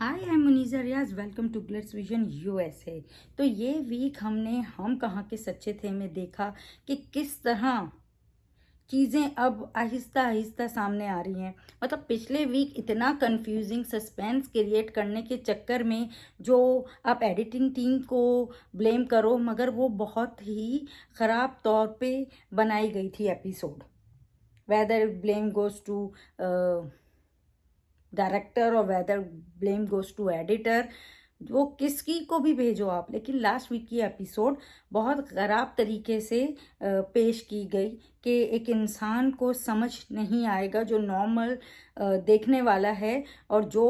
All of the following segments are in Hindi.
Hi I am Muniza Riaz, welcome to Glitz Vision USA. तो ये वीक हमने हम कहाँ के सच्चे थे में देखा कि किस तरह चीज़ें अब आहिस्ता आहिस्ता सामने आ रही हैं। मतलब पिछले वीक इतना कंफ्यूजिंग सस्पेंस क्रिएट करने के चक्कर में जो आप एडिटिंग टीम को ब्लेम करो, मगर वो बहुत ही ख़राब तौर पे बनाई गई थी episode. Whether blame goes to director और whether blame goes to editor, वो किसकी को भी भेजो आप, लेकिन लास्ट वीक की एपिसोड बहुत ख़राब तरीके से पेश की गई कि एक इंसान को समझ नहीं आएगा जो नॉर्मल देखने वाला है और जो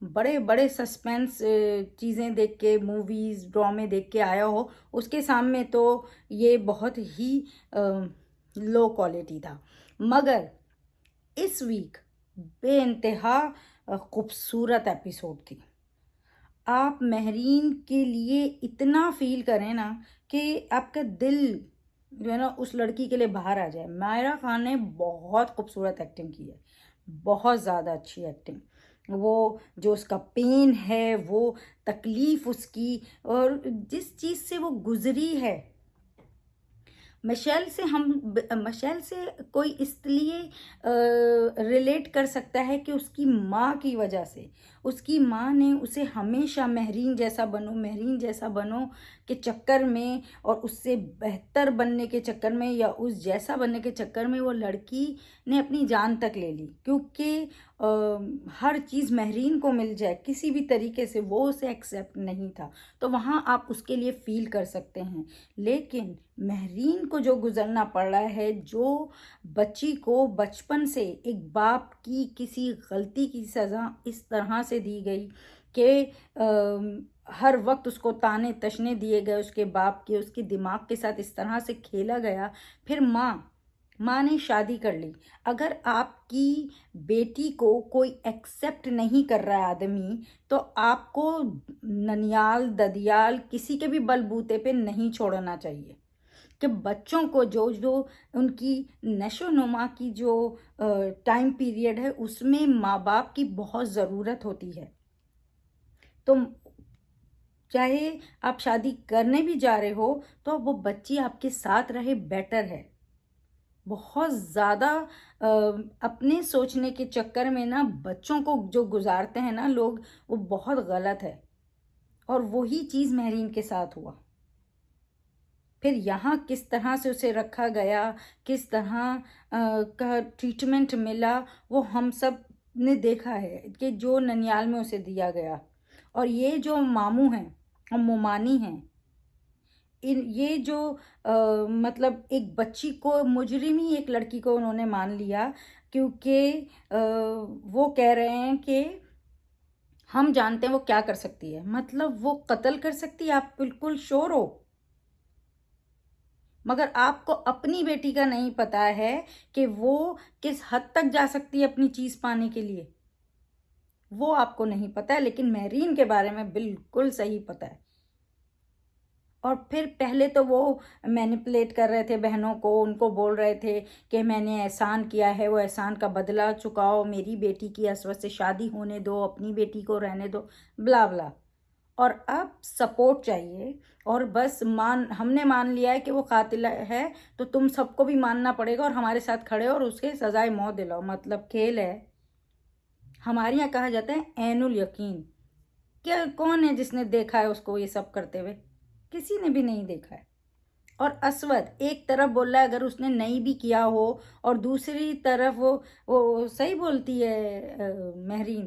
बड़े बड़े सस्पेंस चीज़ें देख के, मूवीज़ ड्रामे देख के आया हो, उसके सामने तो ये बहुत ही लो क्वालिटी था। मगर इस वीक बेइंतहा खूबसूरत एपिसोड थी। आप महरीन के लिए इतना फील करें ना कि आपका दिल जो है ना उस लड़की के लिए बाहर आ जाए। मायरा खान ने बहुत खूबसूरत एक्टिंग की है, बहुत ज़्यादा अच्छी एक्टिंग। वो जो उसका पेन है, वो तकलीफ़ उसकी, और जिस चीज़ से वो गुजरी है, मिशेल से कोई इसलिए रिलेट कर सकता है कि उसकी माँ की वजह से, उसकी माँ ने उसे हमेशा महरीन जैसा बनो के चक्कर में और उससे बेहतर बनने के चक्कर में या उस जैसा बनने के चक्कर में वो लड़की ने अपनी जान तक ले ली, क्योंकि हर चीज़ महरीन को मिल जाए किसी भी तरीके से, वो उसे एक्सेप्ट नहीं था। तो वहाँ आप उसके लिए फील कर सकते हैं। लेकिन महरीन को जो गुजरना पड़ रहा है, जो बच्ची को बचपन से एक बाप की किसी गलती की सज़ा इस तरह से दी गई कि हर वक्त उसको ताने तशने दिए गए उसके बाप के, उसके दिमाग के साथ इस तरह से खेला गया। फिर माँ ने शादी कर ली। अगर आपकी बेटी को कोई एक्सेप्ट नहीं कर रहा है आदमी, तो आपको ननियाल ददियाल किसी के भी बलबूते पे नहीं छोड़ना चाहिए। कि बच्चों को जो जो उनकी नशो नुमा की जो टाइम पीरियड है, उसमें माँ बाप की बहुत ज़रूरत होती है। तो चाहे आप शादी करने भी जा रहे हो, तो वो बच्ची आपके साथ रहे, बेटर है। बहुत ज़्यादा अपने सोचने के चक्कर में ना बच्चों को जो गुजारते हैं ना लोग, वो बहुत गलत है। और वही चीज़ महरीन के साथ हुआ। फिर यहाँ किस तरह से उसे रखा गया, किस तरह का ट्रीटमेंट मिला, वो हम सब ने देखा है कि जो ननियाल में उसे दिया गया। और ये जो मामू हैं और मोमानी हैं, ये जो मतलब एक बच्ची को, मुजरिम ही एक लड़की को उन्होंने मान लिया, क्योंकि वो कह रहे हैं कि हम जानते हैं वो क्या कर सकती है। मतलब वो कत्ल कर सकती है, आप बिल्कुल श्योर हो, मगर आपको अपनी बेटी का नहीं पता है कि वो किस हद तक जा सकती है अपनी चीज़ पाने के लिए। वो आपको नहीं पता है, लेकिन महरीन के बारे में बिल्कुल सही पता है। और फिर पहले तो वो मैनिपुलेट कर रहे थे बहनों को, उनको बोल रहे थे कि मैंने एहसान किया है, वो एहसान का बदला चुकाओ, मेरी बेटी की असवद से शादी होने दो, अपनी बेटी को रहने दो, ब्ला ब्ला। और अब सपोर्ट चाहिए, और बस हमने मान लिया है कि वो कातिल है, तो तुम सबको भी मानना पड़ेगा और हमारे साथ खड़े हो और उसके सजाए मौत दिलाओ। मतलब खेल है। हमारे यहाँ कहा जाता है ऐनुल यकीन। क्या कौन है जिसने देखा है उसको ये सब करते हुए? किसी ने भी नहीं देखा है। और असवद एक तरफ बोल रहा है, अगर उसने नहीं भी किया हो, और दूसरी तरफ वो सही बोलती है महरीन,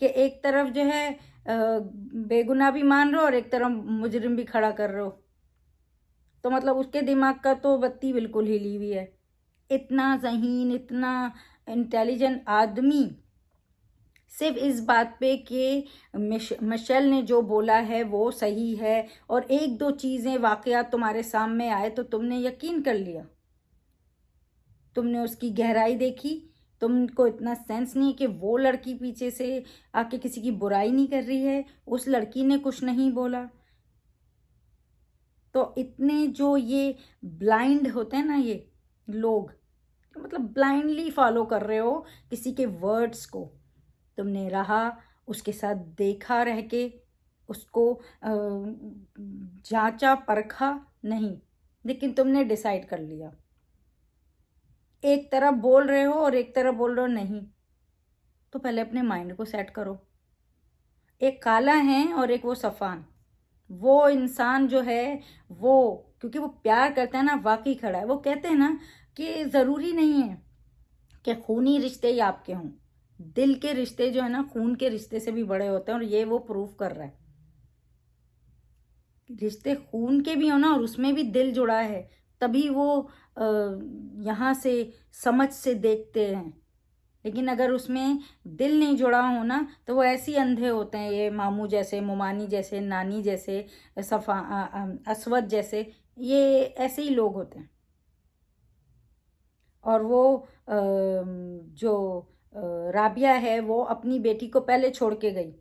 कि एक तरफ जो है बेगुनाह भी मान रहे हो और एक तरफ मुजरिम भी खड़ा कर रहे हो। तो मतलब उसके दिमाग का तो बत्ती बिल्कुल हिली हुई है। इतना ज़हीन, इतना इंटेलिजेंट आदमी सिर्फ इस बात पे कि मिशेल ने जो बोला है वो सही है, और एक दो चीज़ें वाकयात तुम्हारे सामने आए तो तुमने यकीन कर लिया। तुमने उसकी गहराई देखी, तुमको इतना सेंस नहीं कि वो लड़की पीछे से आके किसी की बुराई नहीं कर रही है, उस लड़की ने कुछ नहीं बोला। तो इतने जो ये ब्लाइंड होते हैं ना ये लोग, मतलब ब्लाइंडली फॉलो कर रहे हो किसी के वर्ड्स को। तुमने रहा उसके साथ देखा रह के, उसको जांचा परखा नहीं, लेकिन तुमने डिसाइड कर लिया। एक तरफ बोल रहे हो और एक तरफ बोल रहे हो नहीं, तो पहले अपने माइंड को सेट करो। एक काला है और एक वो सफ़ान। वो इंसान जो है वो, क्योंकि वो प्यार करता है ना, वाकई खड़ा है। वो कहते हैं ना कि ज़रूरी नहीं है कि खूनी रिश्ते ही आपके हों, दिल के रिश्ते जो है ना खून के रिश्ते से भी बड़े होते हैं, और ये वो प्रूफ कर रहा है। रिश्ते खून के भी हो ना और उसमें भी दिल जुड़ा है, तभी वो यहाँ से समझ से देखते हैं। लेकिन अगर उसमें दिल नहीं जुड़ा हो ना, तो वो ऐसे ही अंधे होते हैं, ये मामू जैसे, मोमानी जैसे, नानी जैसे, असवद जैसे, ये ऐसे ही लोग होते हैं। और वो जो राबिया है वो अपनी बेटी को पहले छोड़ के गई।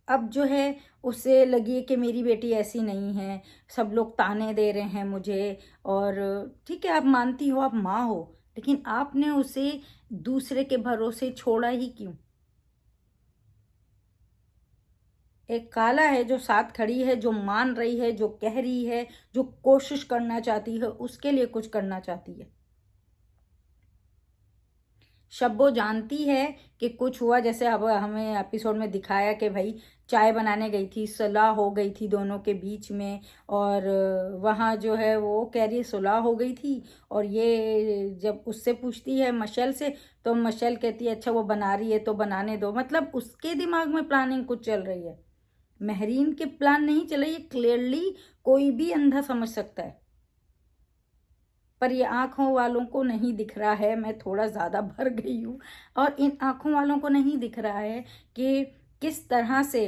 अब जो है उसे लगी कि मेरी बेटी ऐसी नहीं है, सब लोग ताने दे रहे हैं मुझे। और ठीक है, आप मानती हो, आप माँ हो, लेकिन आपने उसे दूसरे के भरोसे छोड़ा ही क्यों? एक काला है जो साथ खड़ी है, जो मान रही है, जो कह रही है, जो कोशिश करना चाहती है, उसके लिए कुछ करना चाहती है। शब्बो जानती है कि कुछ हुआ, जैसे अब हमें एपिसोड में दिखाया कि भाई चाय बनाने गई थी, सुलह हो गई थी दोनों के बीच में, और वहाँ जो है वो कह रही है सुलह हो गई थी। और ये जब उससे पूछती है मशल से, तो मशल कहती है अच्छा वो बना रही है तो बनाने दो। मतलब उसके दिमाग में प्लानिंग कुछ चल रही है, महरीन के प्लान नहीं चल रही है। क्लियरली कोई भी अंधा समझ सकता है, पर ये आँखों वालों को नहीं दिख रहा है। मैं थोड़ा ज़्यादा भर गई हूँ, और इन आँखों वालों को नहीं दिख रहा है कि किस तरह से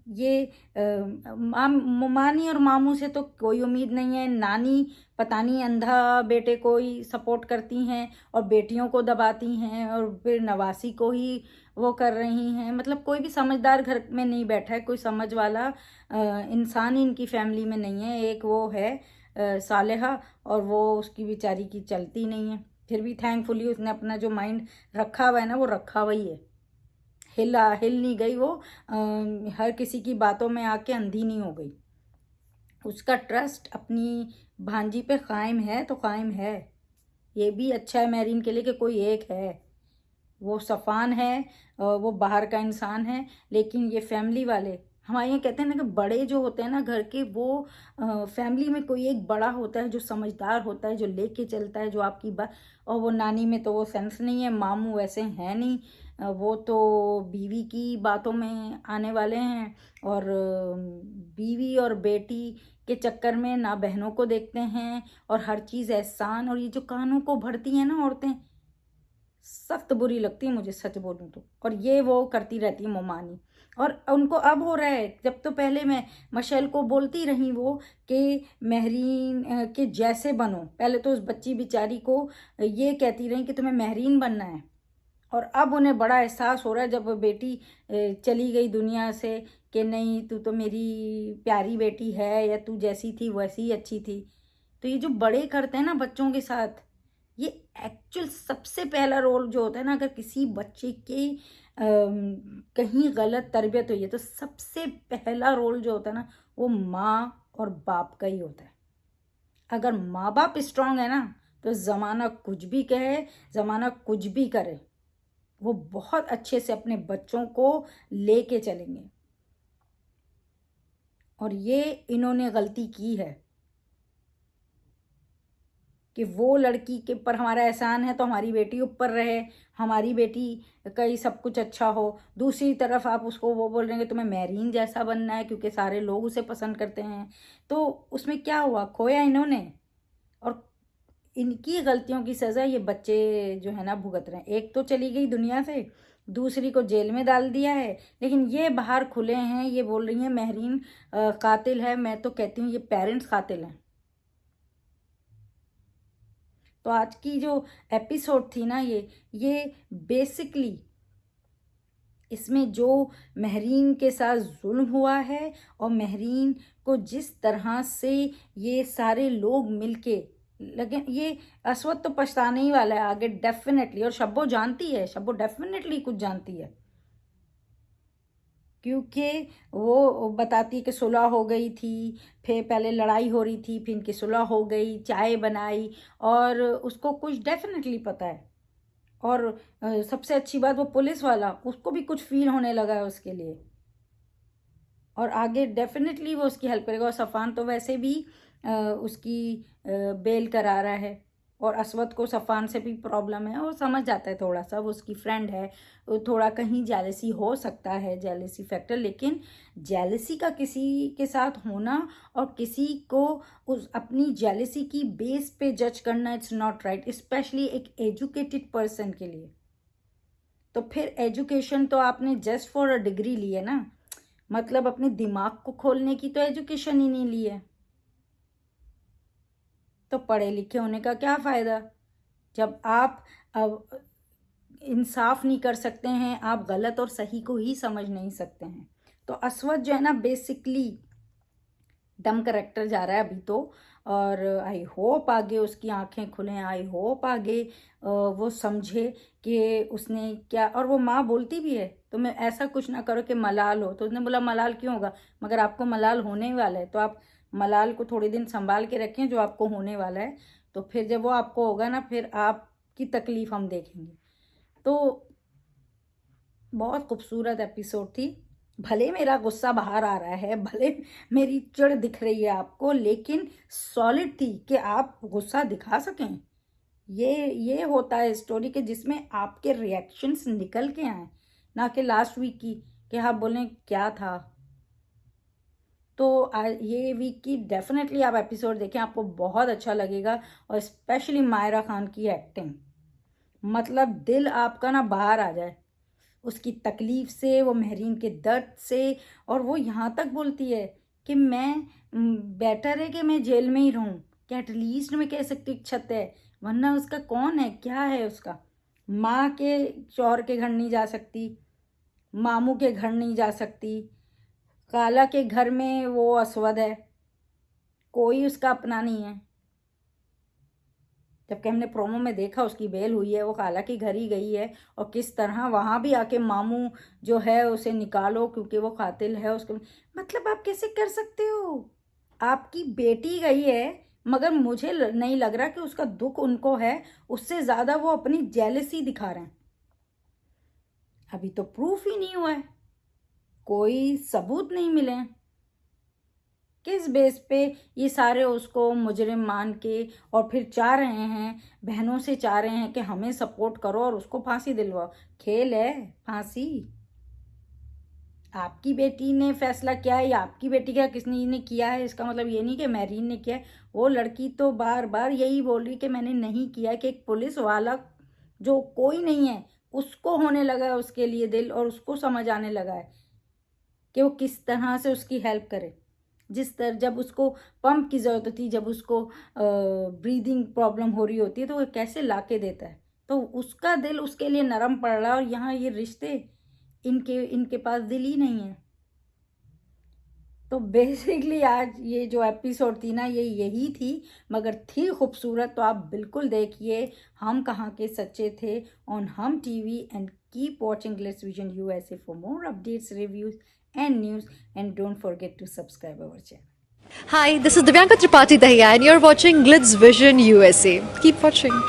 ये मानी और मामू से तो कोई उम्मीद नहीं है। नानी पता नहीं अंधा बेटे को ही सपोर्ट करती हैं और बेटियों को दबाती हैं, और फिर नवासी को ही वो कर रही हैं। मतलब कोई भी समझदार घर में नहीं बैठा है, कोई समझ वाला इंसान ही इनकी फैमिली में नहीं है। एक वो है सालेहा, और वो उसकी बेचारी की चलती नहीं है। फिर भी थैंकफुली उसने अपना जो माइंड रखा हुआ है ना, वो रखा हुआ ही है। हिल नहीं गई वो, हर किसी की बातों में आके अंधी नहीं हो गई। उसका ट्रस्ट अपनी भांजी पे कायम है तो कायम है। ये भी अच्छा है मैरीन के लिए कि कोई एक है। वो सफ़ान है, वो बाहर का इंसान है, लेकिन ये फैमिली वाले, हमारे यहाँ कहते हैं ना कि बड़े जो होते हैं ना घर के, वो फैमिली में कोई एक बड़ा होता है जो समझदार होता है, जो लेके चलता है, जो आपकी बात। और वो नानी में तो वो सेंस नहीं है, मामू वैसे हैं नहीं, वो तो बीवी की बातों में आने वाले हैं। और बीवी और बेटी के चक्कर में ना बहनों को देखते हैं, और हर चीज़ एहसान। और ये जो कानों को भरती हैं ना औरतें, सख्त बुरी लगती है मुझे, सच बोलूं तो। और ये वो करती रहती है मोमानी, और उनको अब हो रहा है। जब तो पहले मैं मशैल को बोलती रही वो कि महरीन के जैसे बनो, पहले तो उस बच्ची बेचारी को ये कहती रही कि तुम्हें महरीन बनना है। और अब उन्हें बड़ा एहसास हो रहा है जब बेटी चली गई दुनिया से, कि नहीं तू तो मेरी प्यारी बेटी है, या तू जैसी थी वैसी ही अच्छी थी। तो ये जो बड़े करते हैं ना बच्चों के साथ, ये एक्चुअल सबसे पहला रोल जो होता है ना, अगर किसी बच्चे के कहीं गलत तरबियत हुई है, तो सबसे पहला रोल जो होता है ना, वो माँ और बाप का ही होता है। अगर माँ बाप स्ट्रांग है ना, तो ज़माना कुछ भी कहे, ज़माना कुछ भी करे, वो बहुत अच्छे से अपने बच्चों को लेके चलेंगे। और ये इन्होंने गलती की है कि वो लड़की के पर हमारा एहसान है तो हमारी बेटी ऊपर रहे, हमारी बेटी का ही सब कुछ अच्छा हो। दूसरी तरफ आप उसको वो बोल रहे हैं कि तुम्हें मैरीन जैसा बनना है क्योंकि सारे लोग उसे पसंद करते हैं। तो उसमें क्या हुआ, खोया इन्होंने। और इनकी गलतियों की सज़ा ये बच्चे जो है ना भुगत रहे हैं। एक तो चली गई दुनिया से, दूसरी को जेल में डाल दिया है, लेकिन ये बाहर खुले हैं, ये बोल रही हैं महरीन कातिल है। मैं तो कहती हूँ ये पेरेंट्स कातिल हैं। तो आज की जो एपिसोड थी ना, ये बेसिकली इसमें जो महरीन के साथ जुल्म हुआ है, और महरीन को जिस तरह से ये सारे लोग मिलके लेकिन ये अस्वद तो पछताने ही वाला है आगे डेफिनेटली, और शब्बो जानती है, शब्बो डेफिनेटली कुछ जानती है, क्योंकि वो बताती है कि सुलह हो गई थी, फिर पहले लड़ाई हो रही थी, फिर इनकी सुलह हो गई, चाय बनाई, और उसको कुछ डेफिनेटली पता है। और सबसे अच्छी बात, वो पुलिस वाला, उसको भी कुछ फील होने लगा है उसके लिए, और आगे डेफिनेटली वो उसकी हेल्प करेगा। और सफ़ान तो वैसे भी उसकी बेल करा रहा है, और असवद को सफ़ान से भी प्रॉब्लम है, वो समझ जाता है थोड़ा सा, वो उसकी फ्रेंड है, वो थोड़ा कहीं जेलसी हो सकता है, जेलसी फैक्टर, लेकिन जेलसी का किसी के साथ होना और किसी को उस अपनी जेलसी की बेस पे जज करना, इट्स नॉट राइट, स्पेशली एक एजुकेटेड पर्सन के लिए। तो फिर एजुकेशन तो आपने जस्ट फॉर अ डिग्री ली है ना, मतलब अपने दिमाग को खोलने की तो एजुकेशन ही नहीं ली है, तो पढ़े लिखे होने का क्या फ़ायदा जब आप अब इंसाफ नहीं कर सकते हैं, आप गलत और सही को ही समझ नहीं सकते हैं। तो अस्वद जो है ना, बेसिकली डम करेक्टर जा रहा है अभी तो, और आई होप आगे उसकी आंखें खुलें, आई होप आगे वो समझे कि उसने क्या। और वो माँ बोलती भी है, तो मैं ऐसा कुछ ना करो कि मलाल हो, तो उसने बोला मलाल क्यों होगा, मगर आपको मलाल होने ही वाला है, तो आप मलाल को थोड़े दिन संभाल के रखें जो आपको होने वाला है, तो फिर जब वो आपको होगा ना, फिर आपकी तकलीफ़ हम देखेंगे। तो बहुत खूबसूरत एपिसोड थी। भले मेरा गुस्सा बाहर आ रहा है, भले मेरी चिढ़ दिख रही है आपको, लेकिन सॉलिड थी कि आप गुस्सा दिखा सकें। ये होता है स्टोरी के जिसमें आपके रिएक्शंस निकल के आए, ना कि लास्ट वीक की कि आप बोलें क्या था। तो ये वीक की डेफिनेटली आप एपिसोड देखें, आपको बहुत अच्छा लगेगा, और स्पेशली मायरा खान की एक्टिंग, मतलब दिल आपका ना बाहर आ जाए उसकी तकलीफ से, वो महरीन के दर्द से। और वो यहाँ तक बोलती है कि मैं बेटर है कि मैं जेल में ही रहूं, कि एटलीस्ट मैं कह सकती हूँ छत है, वरना उसका कौन है, क्या है उसका। माँ के शौहर के घर नहीं जा सकती, मामू के घर नहीं जा सकती, काला के घर में वो अस्वद है, कोई उसका अपना नहीं है। जबकि हमने प्रोमो में देखा उसकी बेल हुई है, वो काला की घर ही गई है, और किस तरह वहाँ भी आके मामू जो है उसे निकालो क्योंकि वो कातिल है उसको। मतलब आप कैसे कर सकते हो, आपकी बेटी गई है, मगर मुझे नहीं लग रहा कि उसका दुख उनको है, उससे ज़्यादा वो अपनी जेलसी दिखा रहे हैं। अभी तो प्रूफ ही नहीं हुआ है, कोई सबूत नहीं मिले हैं, किस बेस पे ये सारे उसको मुजरिम मान के, और फिर चाह रहे हैं, बहनों से चाह रहे हैं कि हमें सपोर्ट करो और उसको फांसी दिलवाओ। खेल है फांसी, आपकी बेटी ने फैसला किया है या आपकी बेटी का किसने ने किया है, इसका मतलब ये नहीं कि महरीन ने किया है। वो लड़की तो बार बार यही बोल रही कि मैंने नहीं किया, कि एक पुलिस वाला जो कोई नहीं है उसको होने लगा है उसके लिए दिल, और उसको समझ आने लगा है कि वो किस तरह से उसकी हेल्प करे। जिस तरह जब उसको पंप की ज़रूरत होती, जब उसको ब्रीदिंग प्रॉब्लम हो रही होती है, तो वो कैसे ला के देता है, तो उसका दिल उसके लिए नरम पड़ रहा है। और यहाँ ये रिश्ते, इनके इनके पास दिल ही नहीं है। तो बेसिकली आज ये जो एपिसोड थी ना, ये यही थी, मगर थी खूबसूरत। तो आप बिल्कुल देखिए हम कहाँ के सच्चे थे ऑन हम TV, and keep watching Glitz Vision USA for more updates, reviews and news, and don't forget to subscribe our channel. Hi, this is Divyanka Tripathi Dahiya and you're watching Glitz Vision USA. Keep watching.